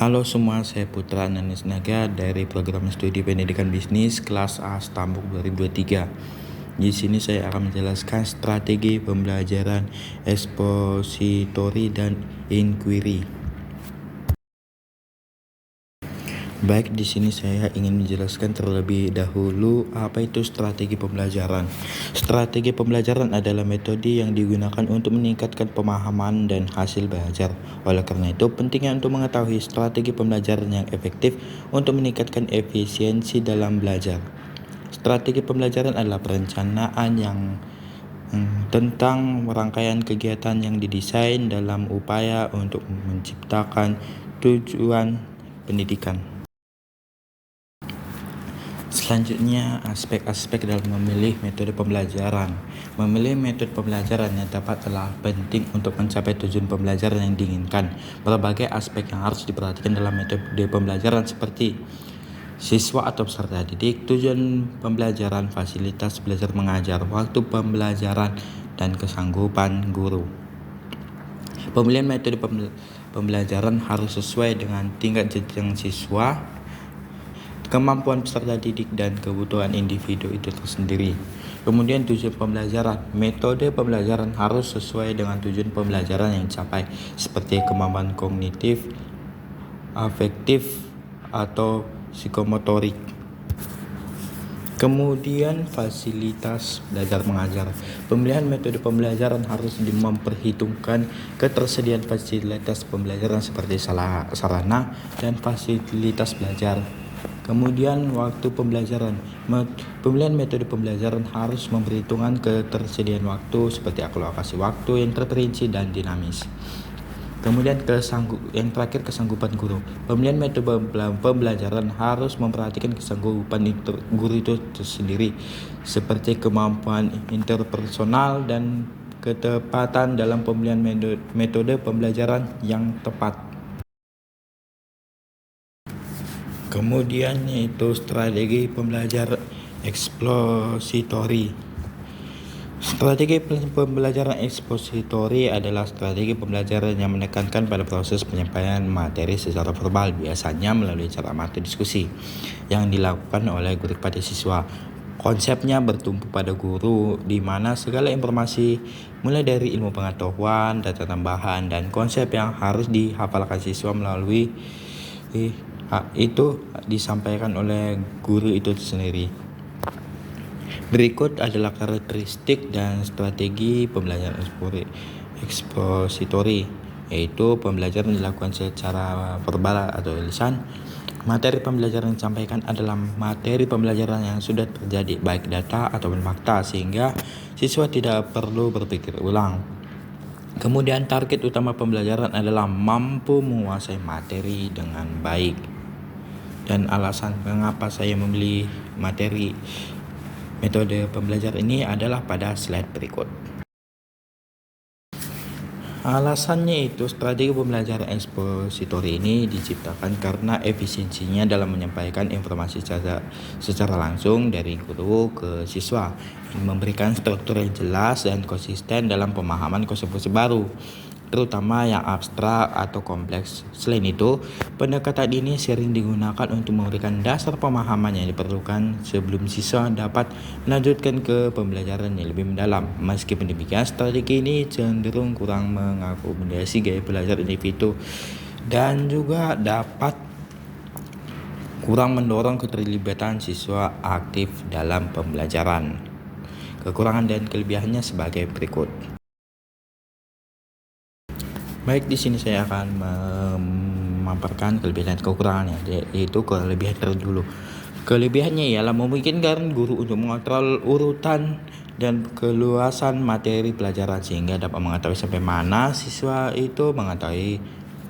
Halo semua, saya Putra Nanis Naga dari program studi pendidikan bisnis kelas A Stambuk 2023. Di sini saya akan menjelaskan strategi pembelajaran ekspositori dan inquiry. Baik, di sini saya ingin menjelaskan terlebih dahulu apa itu strategi pembelajaran. Strategi pembelajaran adalah metode yang digunakan untuk meningkatkan pemahaman dan hasil belajar. Oleh karena itu, pentingnya untuk mengetahui strategi pembelajaran yang efektif untuk meningkatkan efisiensi dalam belajar. Strategi pembelajaran adalah perencanaan yang tentang rangkaian kegiatan yang didesain dalam upaya untuk menciptakan tujuan pendidikan. Selanjutnya, aspek-aspek dalam memilih metode pembelajaran. Memilih metode pembelajaran yang tepat adalah penting untuk mencapai tujuan pembelajaran yang diinginkan. Berbagai aspek yang harus diperhatikan dalam metode pembelajaran seperti siswa atau peserta didik, tujuan pembelajaran, fasilitas belajar mengajar, waktu pembelajaran, dan kesanggupan guru. Pemilihan metode pembelajaran harus sesuai dengan tingkat jenjang siswa, kemampuan peserta didik, dan kebutuhan individu itu tersendiri. Kemudian tujuan pembelajaran. Metode pembelajaran harus sesuai dengan tujuan pembelajaran yang dicapai, seperti kemampuan kognitif, afektif, atau psikomotorik. Kemudian fasilitas belajar mengajar. Pemilihan metode pembelajaran harus memperhitungkan ketersediaan fasilitas pembelajaran seperti sarana dan fasilitas belajar. Kemudian waktu pembelajaran. Pemilihan metode pembelajaran harus memperhitungkan ketersediaan waktu seperti alokasi waktu yang terperinci dan dinamis. Kemudian yang terakhir, kesanggupan guru. Pemilihan metode pembelajaran harus memperhatikan kesanggupan guru itu sendiri, seperti kemampuan interpersonal dan ketepatan dalam pemilihan metode pembelajaran yang tepat. Kemudian yaitu strategi pembelajaran ekspositori. Strategi pembelajaran ekspositori adalah strategi pembelajaran yang menekankan pada proses penyampaian materi secara verbal, biasanya melalui cara materi diskusi yang dilakukan oleh guru kepada siswa. Konsepnya bertumpu pada guru, di mana segala informasi mulai dari ilmu pengetahuan, data tambahan, dan konsep yang harus dihafalkan siswa melalui itu disampaikan oleh guru itu sendiri. Berikut adalah karakteristik dan strategi pembelajaran ekspositori, yaitu pembelajaran dilakukan secara verbal atau lisan. Materi pembelajaran yang disampaikan adalah materi pembelajaran yang sudah terjadi, baik data ataupun fakta, sehingga siswa tidak perlu berpikir ulang. Kemudian target utama pembelajaran adalah mampu menguasai materi dengan baik. Dan alasan mengapa saya memilih metode pembelajaran ini adalah pada slide berikut. Alasannya itu, strategi pembelajaran ekspositori ini diciptakan karena efisiensinya dalam menyampaikan informasi secara langsung dari guru ke siswa, memberikan struktur yang jelas dan konsisten dalam pemahaman konsep-konsep baru, terutama yang abstrak atau kompleks. Selain itu, pendekatan ini sering digunakan untuk memberikan dasar pemahaman yang diperlukan sebelum siswa dapat melanjutkan ke pembelajaran yang lebih mendalam. Meskipun demikian, strategi ini cenderung kurang mengakomodasi gaya belajar individu dan juga dapat kurang mendorong keterlibatan siswa aktif dalam pembelajaran. Kekurangan dan kelebihannya sebagai berikut. Baik, di sini saya akan memaparkan kelebihan dan kekurangannya, yaitu kelebihan dulu. Kelebihannya ialah memungkinkan guru untuk mengontrol urutan dan keluasan materi pelajaran, sehingga dapat mengetahui sampai mana siswa itu mengetahui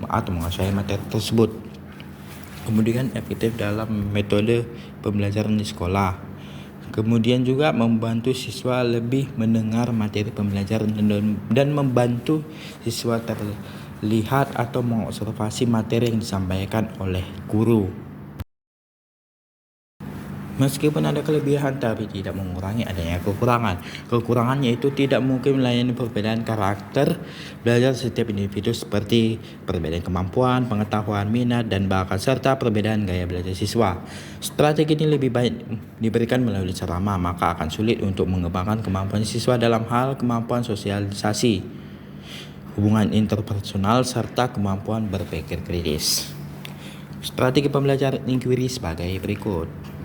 atau menguasai materi tersebut. Kemudian efektif dalam metode pembelajaran di sekolah. Kemudian juga membantu siswa lebih mendengar materi pembelajaran dan membantu siswa terlihat atau mengobservasi materi yang disampaikan oleh guru. Meskipun ada kelebihan tapi tidak mengurangi adanya kekurangan. Kekurangannya itu tidak mungkin melayani perbedaan karakter belajar setiap individu seperti perbedaan kemampuan, pengetahuan, minat, dan bakat serta perbedaan gaya belajar siswa. Strategi ini lebih baik diberikan melalui ceramah, maka akan sulit untuk mengembangkan kemampuan siswa dalam hal kemampuan sosialisasi, hubungan interpersonal, serta kemampuan berpikir kritis. Strategi pembelajaran inquiry sebagai berikut.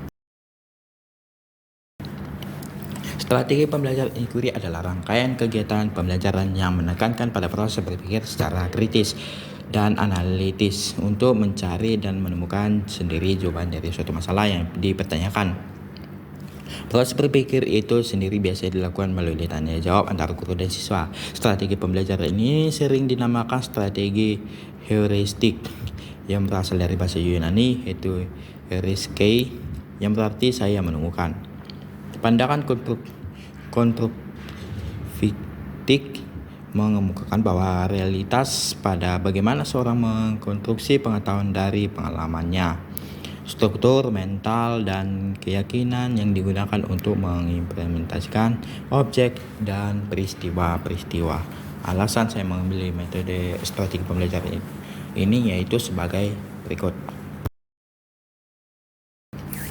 Strategi pembelajaran inquiry adalah rangkaian kegiatan pembelajaran yang menekankan pada proses berpikir secara kritis dan analitis untuk mencari dan menemukan sendiri jawaban dari suatu masalah yang dipertanyakan. Proses berpikir itu sendiri biasa dilakukan melalui tanya jawab antara guru dan siswa. Strategi pembelajaran ini sering dinamakan strategi heuristik yang berasal dari bahasa Yunani, yaitu heuriskei, yang berarti saya menemukan. Pandangan konstruktif mengemukakan bahwa realitas pada bagaimana seorang mengkonstruksi pengetahuan dari pengalamannya, struktur mental, dan keyakinan yang digunakan untuk mengimplementasikan objek dan peristiwa-peristiwa. Alasan saya memilih metode strategi pembelajaran ini yaitu sebagai berikut.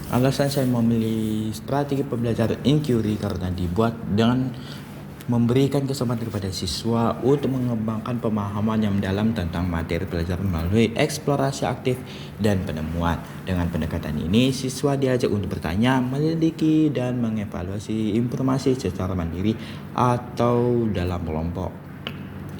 Alasan saya memilih strategi pembelajaran inquiry karena dibuat dengan memberikan kesempatan kepada siswa untuk mengembangkan pemahaman yang mendalam tentang materi pelajaran melalui eksplorasi aktif dan penemuan. Dengan pendekatan ini, siswa diajak untuk bertanya, menyelidiki, dan mengevaluasi informasi secara mandiri atau dalam kelompok.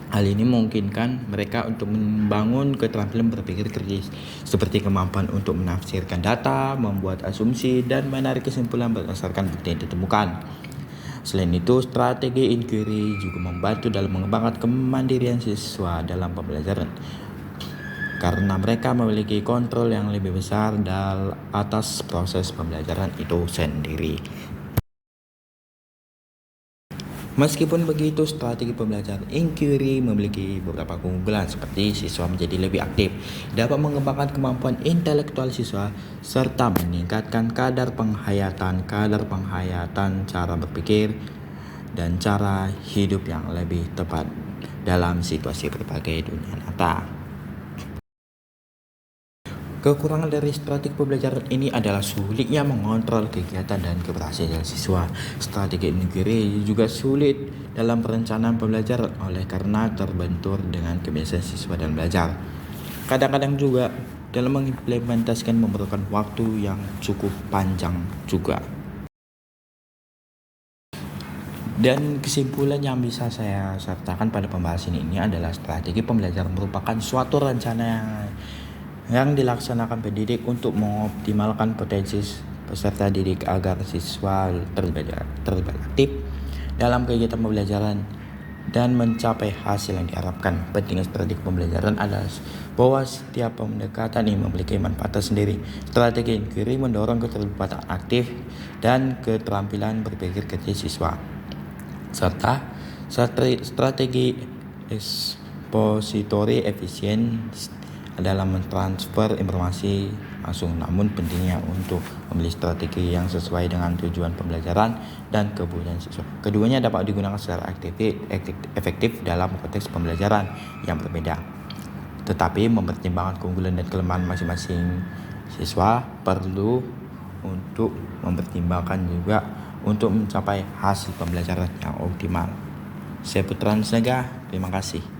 Hal ini memungkinkan mereka untuk membangun keterampilan berpikir kritis, seperti kemampuan untuk menafsirkan data, membuat asumsi, dan menarik kesimpulan berdasarkan bukti yang ditemukan. Selain itu, strategi inquiry juga membantu dalam mengembangkan kemandirian siswa dalam pembelajaran, karena mereka memiliki kontrol yang lebih besar atas proses pembelajaran itu sendiri. Meskipun begitu, strategi pembelajaran inquiry memiliki beberapa keunggulan seperti siswa menjadi lebih aktif, dapat mengembangkan kemampuan intelektual siswa, serta meningkatkan kadar penghayatan cara berpikir, dan cara hidup yang lebih tepat dalam situasi berbagai dunia nyata. Kekurangan dari strategi pembelajaran ini adalah sulitnya mengontrol kegiatan dan keberhasilan siswa. Strategi inquiry juga sulit dalam perencanaan pembelajaran oleh karena terbentur dengan kebiasaan siswa dan belajar. Kadang-kadang juga dalam mengimplementasikan memerlukan waktu yang cukup panjang juga. Dan kesimpulan yang bisa saya sertakan pada pembahasan ini adalah strategi pembelajaran merupakan suatu rencana yang dilaksanakan pendidik untuk mengoptimalkan potensi peserta didik agar siswa terlibat aktif dalam kegiatan pembelajaran dan mencapai hasil yang diharapkan. Pentingnya strategi pembelajaran adalah bahwa setiap pendekatan ini memiliki manfaat tersendiri. Strategi inquiry mendorong keterlibatan aktif dan keterampilan berpikir kritis siswa, serta strategi expository efisien dalam mentransfer informasi langsung. Namun pentingnya untuk memilih strategi yang sesuai dengan tujuan pembelajaran dan kebutuhan siswa. Keduanya dapat digunakan secara efektif dalam konteks pembelajaran yang berbeda. Tetapi mempertimbangkan keunggulan dan kelemahan masing-masing siswa perlu untuk mempertimbangkan juga untuk mencapai hasil pembelajaran yang optimal. Saya Putra Nusnaga, terima kasih.